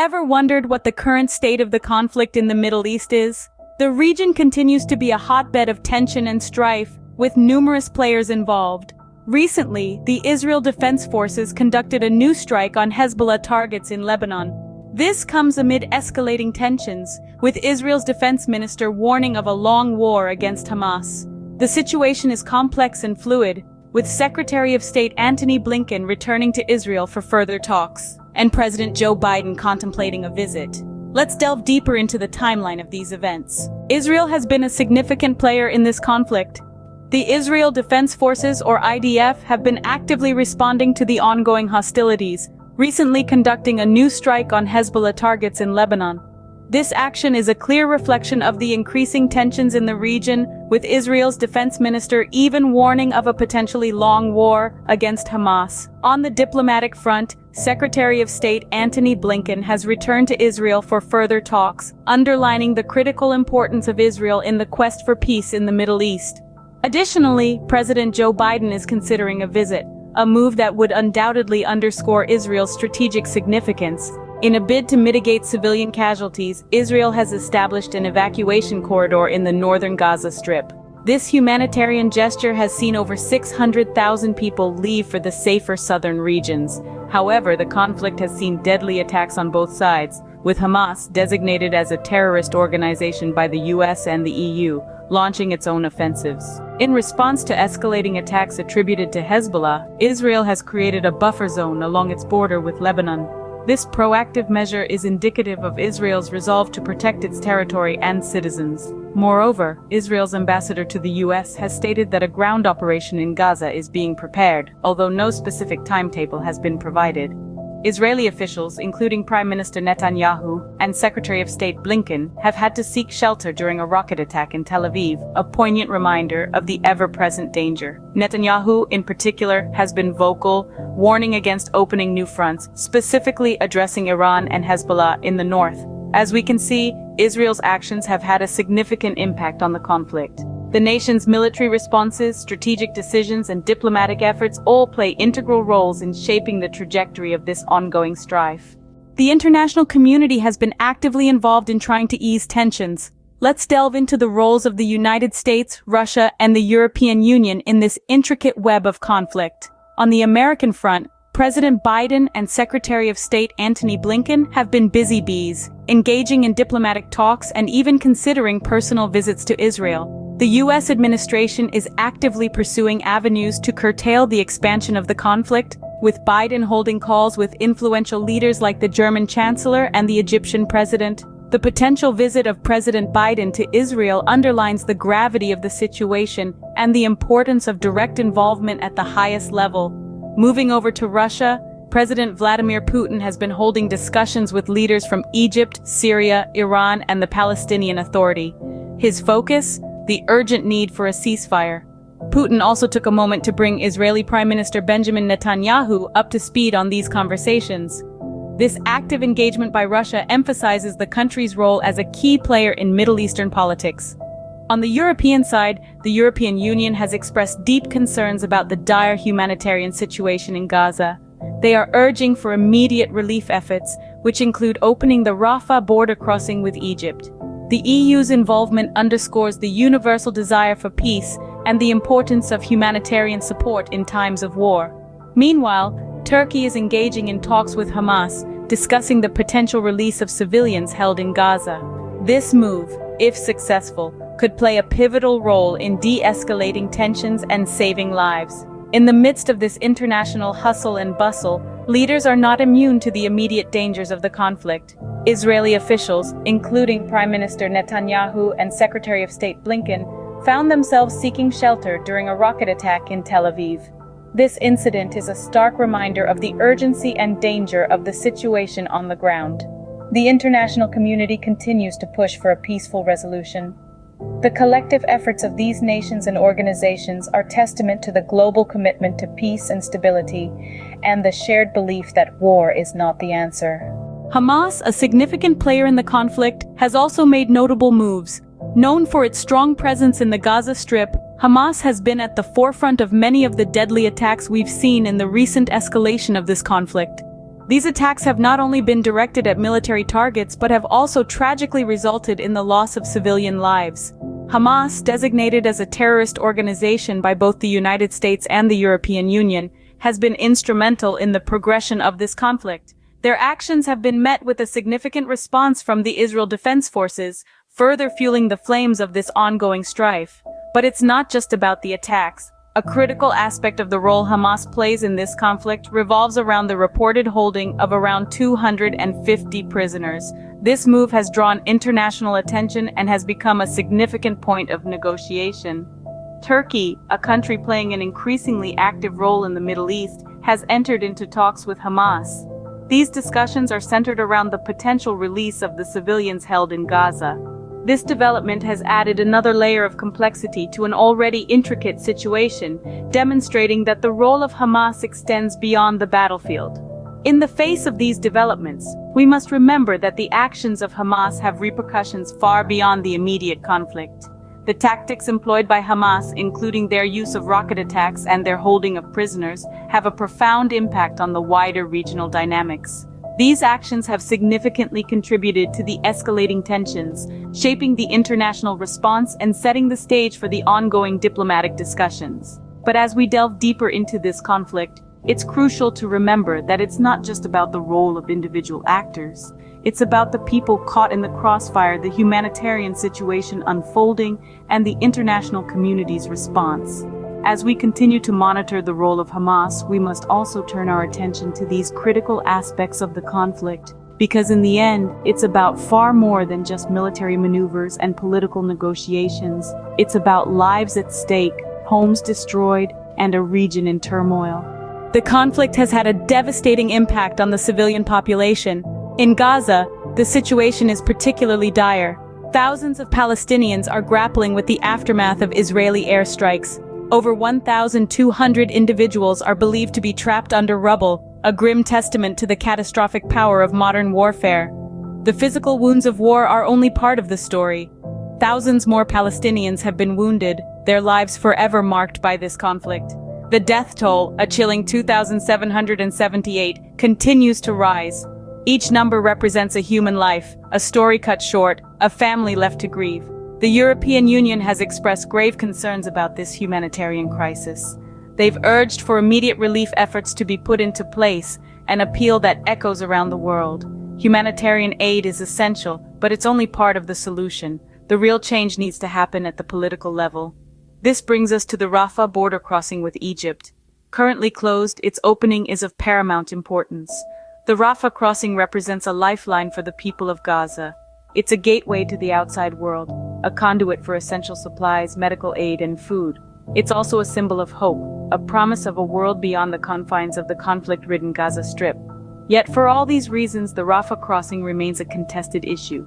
Ever wondered what the current state of the conflict in the Middle East is? The region continues to be a hotbed of tension and strife, with numerous players involved. Recently, the Israel Defense Forces conducted a new strike on Hezbollah targets in Lebanon. This comes amid escalating tensions, with Israel's defense minister warning of a long war against Hamas. The situation is complex and fluid, with Secretary of State Antony Blinken returning to Israel for further talks, and President Joe Biden contemplating a visit. Let's delve deeper into the timeline of these events. Israel has been a significant player in this conflict. The Israel Defense Forces, or IDF, have been actively responding to the ongoing hostilities, recently conducting a new strike on Hezbollah targets in Lebanon. This action is a clear reflection of the increasing tensions in the region, with Israel's defense minister even warning of a potentially long war against Hamas. On the diplomatic front, Secretary of State Antony Blinken has returned to Israel for further talks, underlining the critical importance of Israel in the quest for peace in the Middle East. Additionally, President Joe Biden is considering a visit, a move that would undoubtedly underscore Israel's strategic significance. In a bid to mitigate civilian casualties, Israel has established an evacuation corridor in the northern Gaza Strip. This humanitarian gesture has seen over 600,000 people leave for the safer southern regions. However, the conflict has seen deadly attacks on both sides, with Hamas, designated as a terrorist organization by the US and the EU, launching its own offensives. In response to escalating attacks attributed to Hezbollah, Israel has created a buffer zone along its border with Lebanon. This proactive measure is indicative of Israel's resolve to protect its territory and citizens. Moreover, Israel's ambassador to the US has stated that a ground operation in Gaza is being prepared, although no specific timetable has been provided. Israeli officials, including Prime Minister Netanyahu and Secretary of State Blinken, have had to seek shelter during a rocket attack in Tel Aviv, a poignant reminder of the ever-present danger. Netanyahu, in particular, has been vocal, warning against opening new fronts, specifically addressing Iran and Hezbollah in the north. As we can see, Israel's actions have had a significant impact on the conflict. The nation's military responses, strategic decisions, and diplomatic efforts all play integral roles in shaping the trajectory of this ongoing strife. The international community has been actively involved in trying to ease tensions. Let's delve into the roles of the United States, Russia, and the European Union in this intricate web of conflict. On the American front, President Biden and Secretary of State Antony Blinken have been busy bees, engaging in diplomatic talks and even considering personal visits to Israel. The U.S. administration is actively pursuing avenues to curtail the expansion of the conflict, with Biden holding calls with influential leaders like the German Chancellor and the Egyptian President. The potential visit of President Biden to Israel underlines the gravity of the situation and the importance of direct involvement at the highest level. Moving over to Russia, President Vladimir Putin has been holding discussions with leaders from Egypt, Syria, Iran, and the Palestinian Authority. His focus? The urgent need for a ceasefire. Putin also took a moment to bring Israeli Prime Minister Benjamin Netanyahu up to speed on these conversations. This active engagement by Russia emphasizes the country's role as a key player in Middle Eastern politics. On the European side, the European Union has expressed deep concerns about the dire humanitarian situation in Gaza. They are urging for immediate relief efforts, which include opening the Rafah border crossing with Egypt. The EU's involvement underscores the universal desire for peace and the importance of humanitarian support in times of war. Meanwhile, Turkey is engaging in talks with Hamas, discussing the potential release of civilians held in Gaza. This move, if successful, could play a pivotal role in de-escalating tensions and saving lives. In the midst of this international hustle and bustle, leaders are not immune to the immediate dangers of the conflict. Israeli officials, including Prime Minister Netanyahu and Secretary of State Blinken, found themselves seeking shelter during a rocket attack in Tel Aviv. This incident is a stark reminder of the urgency and danger of the situation on the ground. The international community continues to push for a peaceful resolution. The collective efforts of these nations and organizations are testament to the global commitment to peace and stability, and the shared belief that war is not the answer. Hamas, a significant player in the conflict, has also made notable moves. Known for its strong presence in the Gaza Strip, Hamas has been at the forefront of many of the deadly attacks we've seen in the recent escalation of this conflict. These attacks have not only been directed at military targets but have also tragically resulted in the loss of civilian lives. Hamas, designated as a terrorist organization by both the United States and the European Union, has been instrumental in the progression of this conflict. Their actions have been met with a significant response from the Israel Defense Forces, further fueling the flames of this ongoing strife. But it's not just about the attacks. A critical aspect of the role Hamas plays in this conflict revolves around the reported holding of around 250 prisoners. This move has drawn international attention and has become a significant point of negotiation. Turkey, a country playing an increasingly active role in the Middle East, has entered into talks with Hamas. These discussions are centered around the potential release of the civilians held in Gaza. This development has added another layer of complexity to an already intricate situation, demonstrating that the role of Hamas extends beyond the battlefield. In the face of these developments, we must remember that the actions of Hamas have repercussions far beyond the immediate conflict. The tactics employed by Hamas, including their use of rocket attacks and their holding of prisoners, have a profound impact on the wider regional dynamics. These actions have significantly contributed to the escalating tensions, shaping the international response and setting the stage for the ongoing diplomatic discussions. But as we delve deeper into this conflict, it's crucial to remember that it's not just about the role of individual actors. It's about the people caught in the crossfire, the humanitarian situation unfolding, and the international community's response. As we continue to monitor the role of Hamas, we must also turn our attention to these critical aspects of the conflict, because in the end, it's about far more than just military maneuvers and political negotiations. It's about lives at stake, homes destroyed, and a region in turmoil. The conflict has had a devastating impact on the civilian population. In Gaza, the situation is particularly dire. Thousands of Palestinians are grappling with the aftermath of Israeli airstrikes. Over 1,200 individuals are believed to be trapped under rubble, a grim testament to the catastrophic power of modern warfare. The physical wounds of war are only part of the story. Thousands more Palestinians have been wounded, their lives forever marked by this conflict. The death toll, a chilling 2,778, continues to rise. Each number represents a human life, a story cut short, a family left to grieve. The European Union has expressed grave concerns about this humanitarian crisis. They've urged for immediate relief efforts to be put into place, an appeal that echoes around the world. Humanitarian aid is essential, but it's only part of the solution. The real change needs to happen at the political level. This brings us to the Rafah border crossing with Egypt. Currently closed, its opening is of paramount importance. The Rafah crossing represents a lifeline for the people of Gaza. It's a gateway to the outside world, a conduit for essential supplies, medical aid, and food. It's also a symbol of hope, a promise of a world beyond the confines of the conflict-ridden Gaza Strip. Yet for all these reasons, the Rafah crossing remains a contested issue.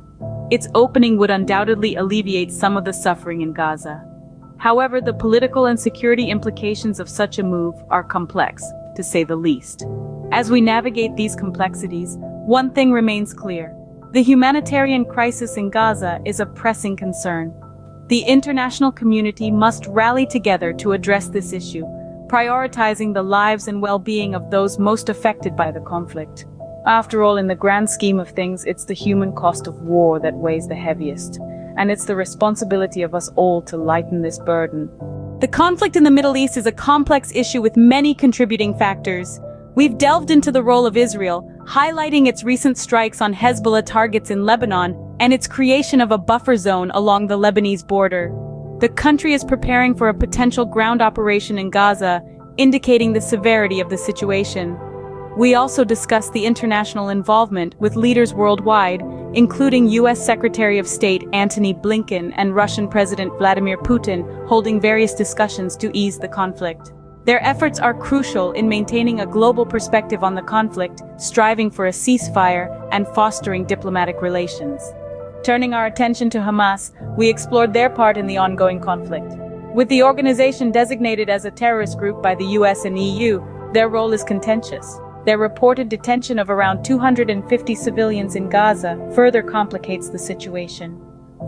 Its opening would undoubtedly alleviate some of the suffering in Gaza. However, the political and security implications of such a move are complex, to say the least. As we navigate these complexities, one thing remains clear. The humanitarian crisis in Gaza is a pressing concern. The international community must rally together to address this issue, prioritizing the lives and well-being of those most affected by the conflict. After all, in the grand scheme of things, it's the human cost of war that weighs the heaviest, and it's the responsibility of us all to lighten this burden. The conflict in the Middle East is a complex issue with many contributing factors. We've delved into the role of Israel, highlighting its recent strikes on Hezbollah targets in Lebanon and its creation of a buffer zone along the Lebanese border. The country is preparing for a potential ground operation in Gaza, indicating the severity of the situation. We also discussed the international involvement with leaders worldwide, including U.S. Secretary of State Antony Blinken and Russian President Vladimir Putin, holding various discussions to ease the conflict. Their efforts are crucial in maintaining a global perspective on the conflict, striving for a ceasefire, and fostering diplomatic relations. Turning our attention to Hamas, we explored their part in the ongoing conflict. With the organization designated as a terrorist group by the US and EU, their role is contentious. Their reported detention of around 250 civilians in Gaza further complicates the situation.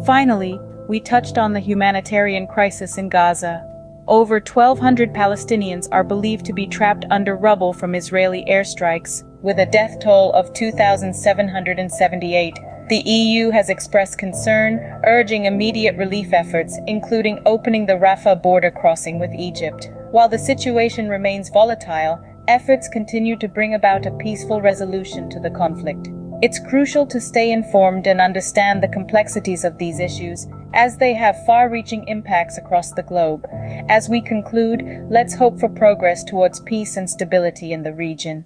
Finally, we touched on the humanitarian crisis in Gaza. Over 1,200 Palestinians are believed to be trapped under rubble from Israeli airstrikes, with a death toll of 2,778. The EU has expressed concern, urging immediate relief efforts, including opening the Rafah border crossing with Egypt. While the situation remains volatile, efforts continue to bring about a peaceful resolution to the conflict. It's crucial to stay informed and understand the complexities of these issues, as they have far-reaching impacts across the globe. As we conclude, let's hope for progress towards peace and stability in the region.